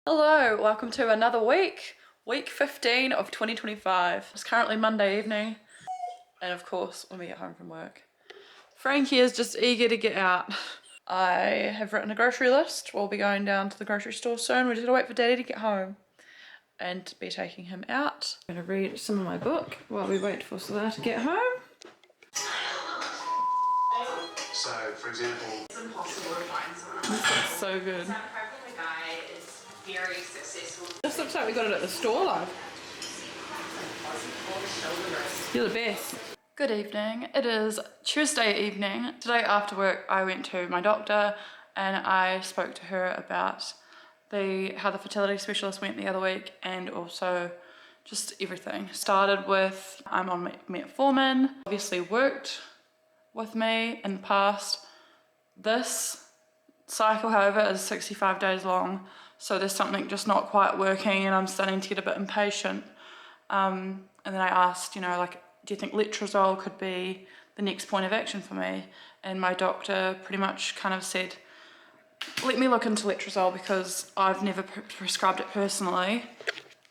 Hello, welcome to another week 15 of 2025. It's currently Monday evening, and of course, when we get home from work, Frankie is just eager to get out. I have written a grocery list. We'll be going down to the grocery store soon. We just gotta wait for Daddy to get home and be taking him out. I'm gonna read some of my book while we wait for Salah to get home. So, for example, it's impossible to find someone. This looks so good. So I'm hoping the guy is very successful. This looks like we got it at the store, like. You're the best. Good evening. It is Tuesday evening. Today after work I went to my doctor and I spoke to her about how the fertility specialist went the other week, and also just everything. Started with I'm on metformin, obviously worked with me in the past. This cycle, however, is 65 days long, so there's something just not quite working and I'm starting to get a bit impatient. And then I asked, like, do you think letrozole could be the next point of action for me? And my doctor pretty much kind of said, let me look into letrozole because I've never prescribed it personally.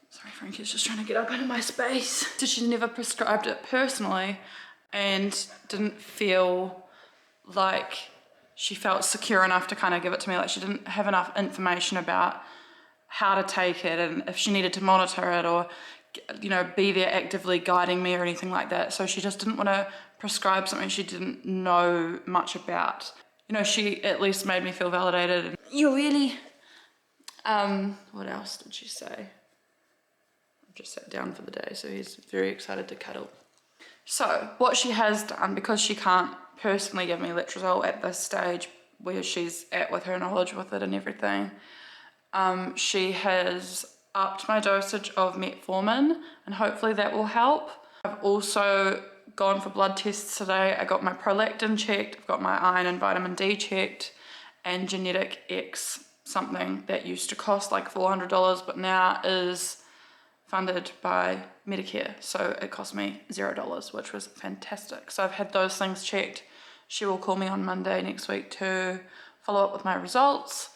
Sorry, Frankie's just trying to get up out of my space. So she's never prescribed it personally and didn't feel like she felt secure enough to kind of give it to me. Like, she didn't have enough information about how to take it and if she needed to monitor it or, be there actively guiding me or anything like that. So she just didn't want to prescribe something she didn't know much about. She at least made me feel validated. And you really, what else did she say? I've just sat down for the day, so he's very excited to cuddle. So what she has done, because she can't personally give me letrozole at this stage where she's at with her knowledge with it and everything, she has upped my dosage of metformin, and hopefully that will help. I've also gone for blood tests today. I got my prolactin checked, I've got my iron and vitamin D checked, and genetic X, something that used to cost like $400 but now is funded by Medicare, so it cost me $0, which was fantastic. So I've had those things checked. She will call me on Monday next week to follow up with my results.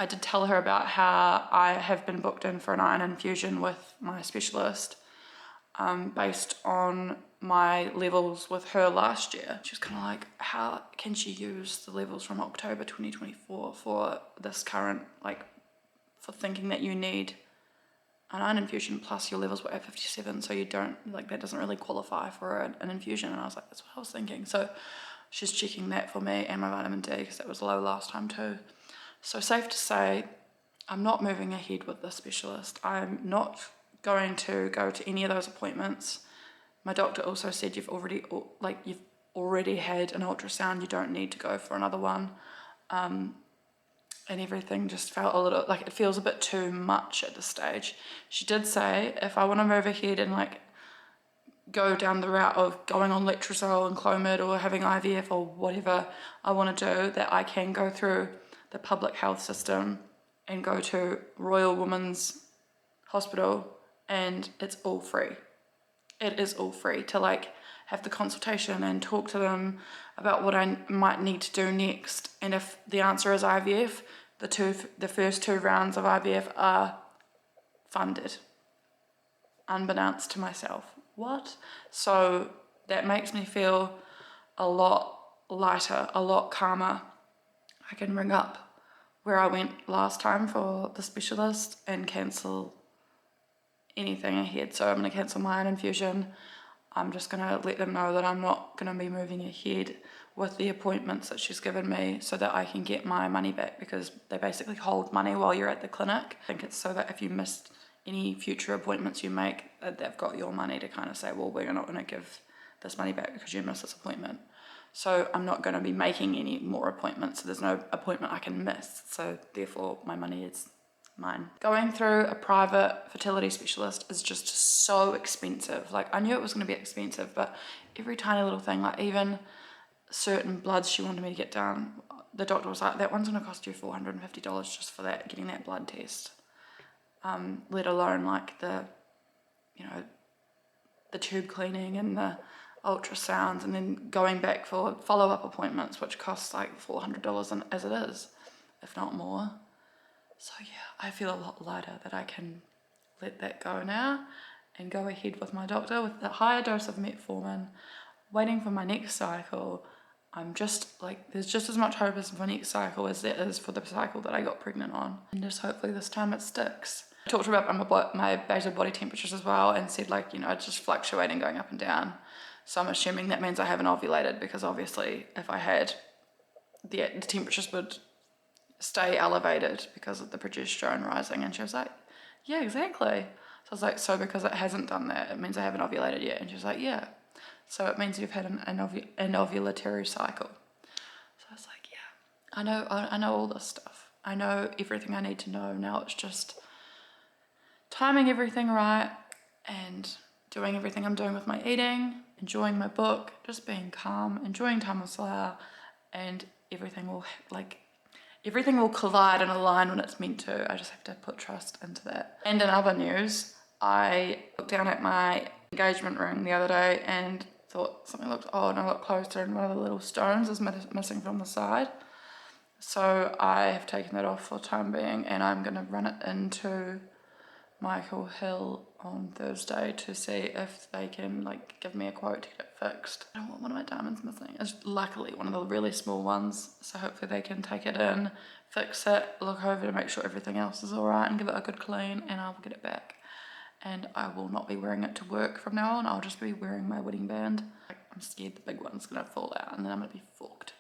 I did tell her about how I have been booked in for an iron infusion with my specialist based on my levels with her last year. She was kind of like, how can she use the levels from October 2024 for this current, for thinking that you need an iron infusion plus your levels were at 57, so you don't, that doesn't really qualify for an infusion. And I was like, that's what I was thinking. So she's checking that for me and my vitamin D because that was low last time too. So safe to say, I'm not moving ahead with the specialist. I'm not going to go to any of those appointments. My doctor also said you've already had an ultrasound, you don't need to go for another one. And everything just felt a little, it feels a bit too much at this stage. She did say if I want to move ahead and go down the route of going on letrozole and Clomid or having IVF or whatever I want to do, that I can go through the public health system and go to Royal Women's Hospital, and it's all free. It is all free to have the consultation and talk to them about what I might need to do next. And if the answer is IVF, the first 2 rounds of IVF are funded, unbeknownst to myself. What? So that makes me feel a lot lighter, a lot calmer. I can ring up where I went last time for the specialist and cancel anything ahead. So I'm going to cancel my iron infusion. I'm just going to let them know that I'm not going to be moving ahead with the appointments that she's given me so that I can get my money back, because they basically hold money while you're at the clinic. I think it's so that if you missed any future appointments you make, they've got your money to kind of say, well, we're not going to give this money back because you missed this appointment. So I'm not going to be making any more appointments, so there's no appointment I can miss, so therefore my money is mine. Going through a private fertility specialist is just so expensive. I knew it was going to be expensive, but every tiny little thing, even certain bloods she wanted me to get done, the doctor was like, that one's going to cost you $450 just for that, getting that blood test. Let alone the tube cleaning and the ultrasounds, and then going back for follow-up appointments, which costs $400 as it is, if not more. So yeah, I feel a lot lighter that I can let that go now and go ahead with my doctor with the higher dose of metformin, waiting for my next cycle. I'm just like, there's just as much hope as for next cycle as there is for the cycle that I got pregnant on. And just hopefully this time it sticks. I talked about my basal body temperatures as well and said like, you know, it's just fluctuating, going up and down. So I'm assuming that means I haven't ovulated, because obviously if I had, the temperatures would stay elevated because of the progesterone rising. And she was like, yeah, exactly. So I was like, so because it hasn't done that, it means I haven't ovulated yet? And she was like, yeah. So it means you've had an ovulatory cycle. So I was like, yeah, I know all this stuff. I know everything I need to know. Now it's just timing everything right and doing everything I'm doing with my eating, enjoying my book, just being calm, enjoying time with Slayer, and everything will collide and align when it's meant to. I just have to put trust into that. And in other news, I looked down at my engagement ring the other day and thought something looked odd, and I looked closer and one of the little stones is missing from the side. So I have taken that off for the time being, and I'm going to run it into Michael Hill on Thursday to see if they can like give me a quote to get it fixed. I don't want one of my diamonds missing. It's luckily one of the really small ones, so hopefully they can take it in, fix it, look over to make sure everything else is alright and give it a good clean, and I'll get it back. And I will not be wearing it to work from now on. I'll just be wearing my wedding band. I'm scared the big one's gonna fall out and then I'm gonna be fucked.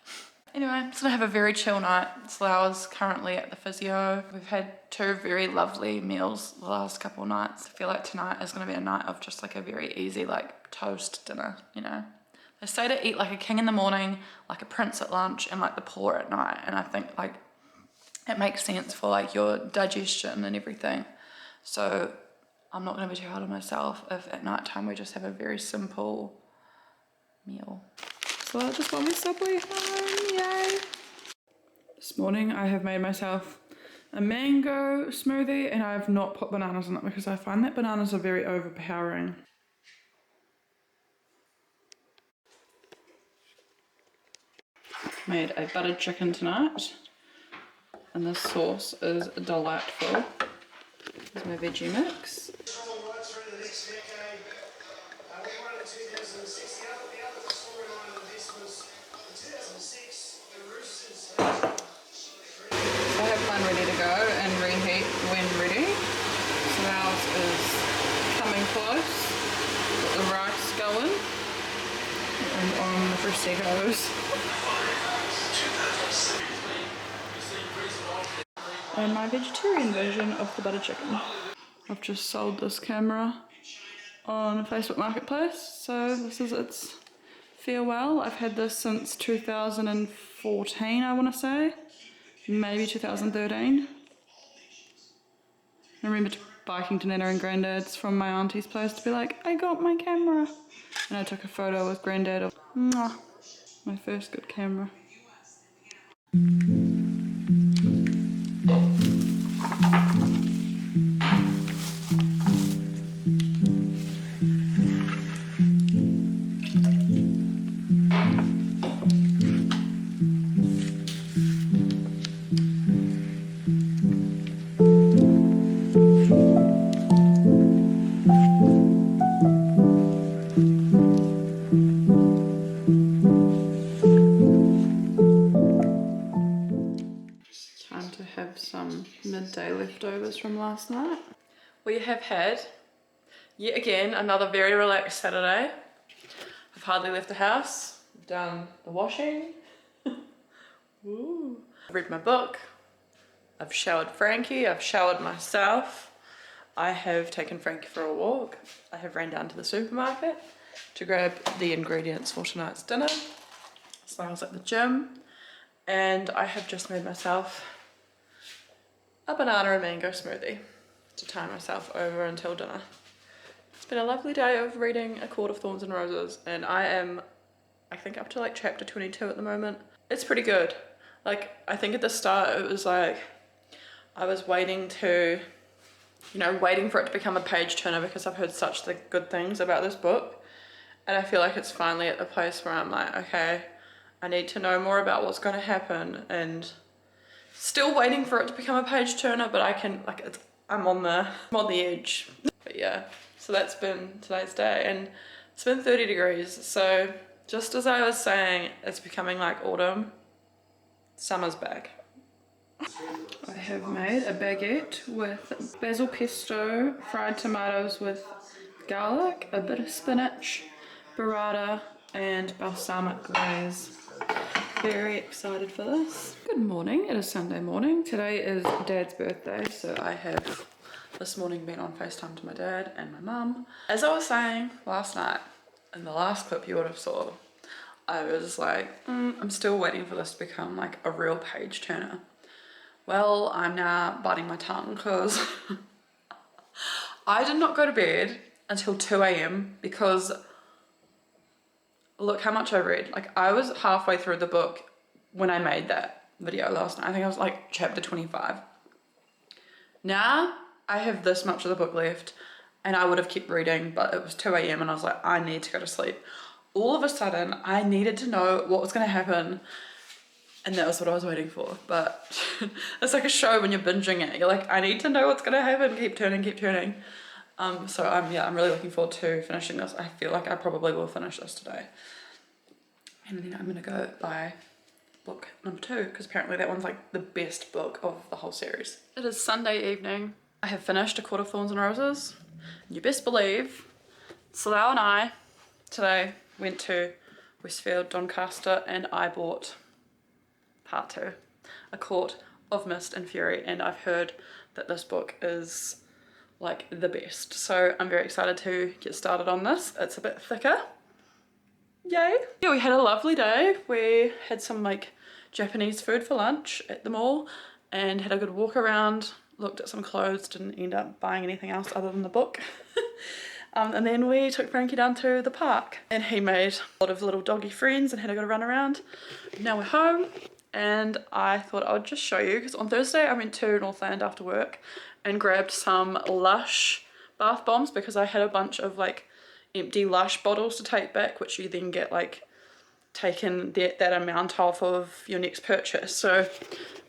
Anyway, I'm just gonna have a very chill night. Slower's currently at the physio. We've had 2 very lovely meals the last couple of nights. I feel like tonight is gonna be a night of just like a very easy like toast dinner, you know. They say to eat like a king in the morning, like a prince at lunch, and like the poor at night. And I think like it makes sense for like your digestion and everything. So I'm not gonna be too hard on myself if at night time we just have a very simple meal. So I just want my Subway home, yay! This morning I have made myself a mango smoothie, and I have not put bananas in it because I find that bananas are very overpowering. Made a buttered chicken tonight, and this sauce is delightful. Here's my veggie mix. Right through the next decade. We won in 2006. The other storyline of this was in 2006, the Roosters had I have mine ready to go and reheat when ready. So ours is coming close. Got the rice going and on the prosecco's. And my vegetarian version of the butter chicken. I've just sold this camera on Facebook Marketplace, so this is its farewell. I've had this since 2014, I want to say, maybe 2013. I remember biking to Nana and Granddad's from my auntie's place to be like, I got my camera. And I took a photo with Granddad of mwah, my first good camera. Time to have some midday leftovers from last night. We have had, yet again, another very relaxed Saturday. I've hardly left the house. I've done the washing. Ooh. I've read my book. I've showered Frankie. I've showered myself. I have taken Frankie for a walk. I have ran down to the supermarket to grab the ingredients for tonight's dinner. So I was at the gym, and I have just made myself a banana and mango smoothie to tide myself over until dinner. It's been a lovely day of reading A Court of Thorns and Roses, and I am, I think, up to like chapter 22 at the moment. It's pretty good. Like, I think at the start it was like I was waiting to, you know, waiting for it to become a page turner because I've heard such good things about this book, and I feel like it's finally at the place where I'm like, okay, I need to know more about what's going to happen and Still waiting for it to become a page turner, but I can, like, I'm on the edge. But yeah, so that's been today's day, and it's been 30 degrees. So just as I was saying, it's becoming like autumn, summer's back. I have made a baguette with basil pesto, fried tomatoes with garlic, a bit of spinach, burrata, and balsamic glaze. Very excited for this. Good morning, it is Sunday morning. Today is Dad's birthday, so I have this morning been on FaceTime to my dad and my mum. As I was saying last night, in the last clip you would have saw, I was like, I'm still waiting for this to become like a real page turner. Well, I'm now biting my tongue because I did not go to bed until 2 a.m. because look how much I read. Like, I was halfway through the book when I made that video last night. I think I was like chapter 25. Now I have this much of the book left and I would have kept reading, but it was 2 a.m. and I was like, I need to go to sleep. All of a sudden, I needed to know what was going to happen, and that was what I was waiting for. But it's like a show when you're binging it. You're like, I need to know what's going to happen. Keep turning, keep turning. So I'm really looking forward to finishing this. I feel like I probably will finish this today. And then I'm gonna go buy book number 2 because apparently that one's like the best book of the whole series. It is Sunday evening. I have finished A Court of Thorns and Roses. You best believe Slough and I today went to Westfield, Doncaster, and I bought part 2, A Court of Mist and Fury, and I've heard that this book is like the best, so I'm very excited to get started on this. It's a bit thicker. Yay. Yeah, we had a lovely day. We had some like Japanese food for lunch at the mall and had a good walk around, looked at some clothes, didn't end up buying anything else other than the book. And then we took Frankie down to the park and he made a lot of little doggy friends and had a good run around. Now we're home and I thought I would just show you because on Thursday I went to Northland after work and grabbed some Lush bath bombs because I had a bunch of like empty Lush bottles to take back, which you then get like taken that amount off of your next purchase. So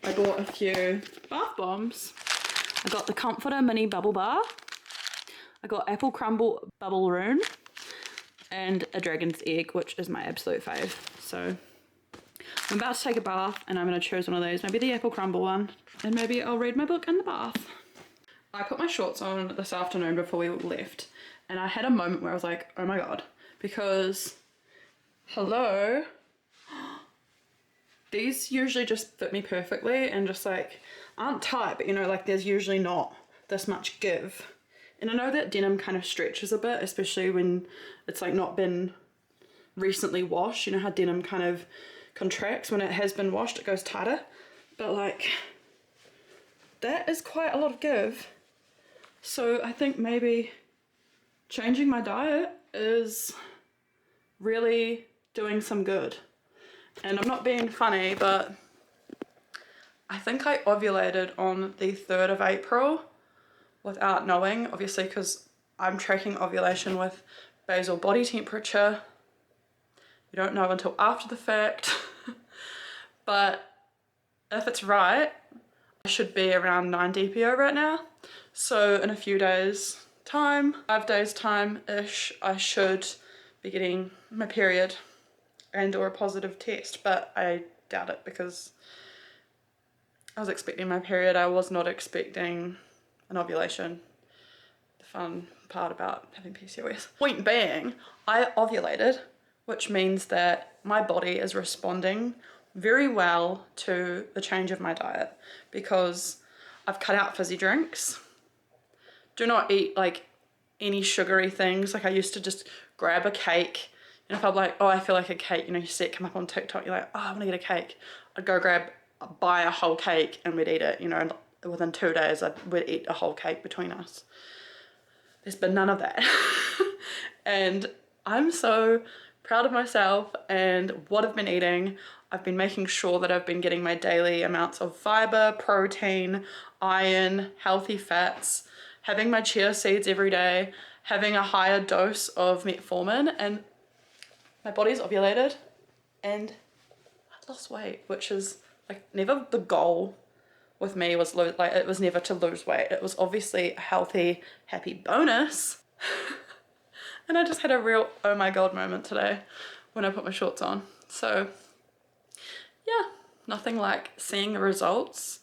I bought a few bath bombs. I got the Comforter Mini Bubble Bar. I got Apple Crumble Bubble Rune and a Dragon's Egg, which is my absolute fave. So I'm about to take a bath and I'm going to choose one of these, maybe the Apple Crumble one, and maybe I'll read my book in the bath. I put my shorts on this afternoon before we left and I had a moment where I was like, oh my god, because hello, these usually just fit me perfectly and just like aren't tight, but you know, like there's usually not this much give. And I know that denim kind of stretches a bit, especially when it's like not been recently washed. You know how denim kind of contracts when it has been washed, it goes tighter, but like that is quite a lot of give. So I think maybe changing my diet is really doing some good. And I'm not being funny, but I think I ovulated on the 3rd of April without knowing, obviously, because I'm tracking ovulation with basal body temperature. You don't know until after the fact. But if it's right, I should be around 9 DPO right now. So in a few days time, 5 days time-ish, I should be getting my period and or a positive test, but I doubt it because I was expecting my period. I was not expecting an ovulation. The fun part about having PCOS. Point being, I ovulated, which means that my body is responding very well to the change of my diet because I've cut out fizzy drinks. Do not eat like any sugary things. Like I used to just grab a cake, and if I'm like, oh, I feel like a cake, you know, you see it come up on TikTok, you're like, oh, I want to get a cake. I'd go buy a whole cake and we'd eat it, you know, and within 2 days we'd eat a whole cake between us. There's been none of that. And I'm so proud of myself and what I've been eating. I've been making sure that I've been getting my daily amounts of fiber, protein, iron, healthy fats, having my chia seeds every day, having a higher dose of metformin, and my body's ovulated and I lost weight, which is like never the goal with me was like, it was never to lose weight. It was obviously a healthy, happy bonus. And I just had a real oh my god moment today when I put my shorts on. So yeah, nothing like seeing the results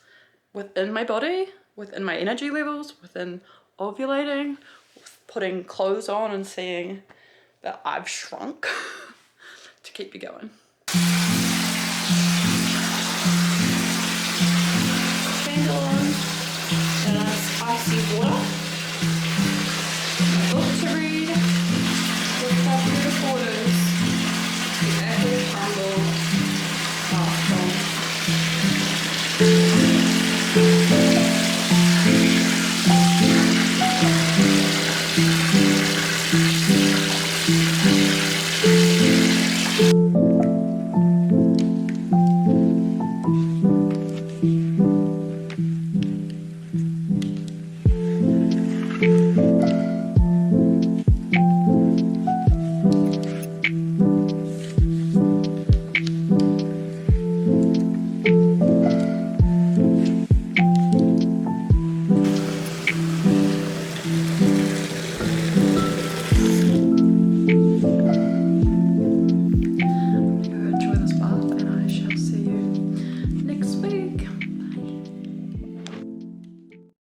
within my body, within my energy levels, within ovulating, putting clothes on and seeing that I've shrunk to keep you going. Candle on, and nice icy water. My book to read, with coffee reporters, the apple crumble, bath bomb.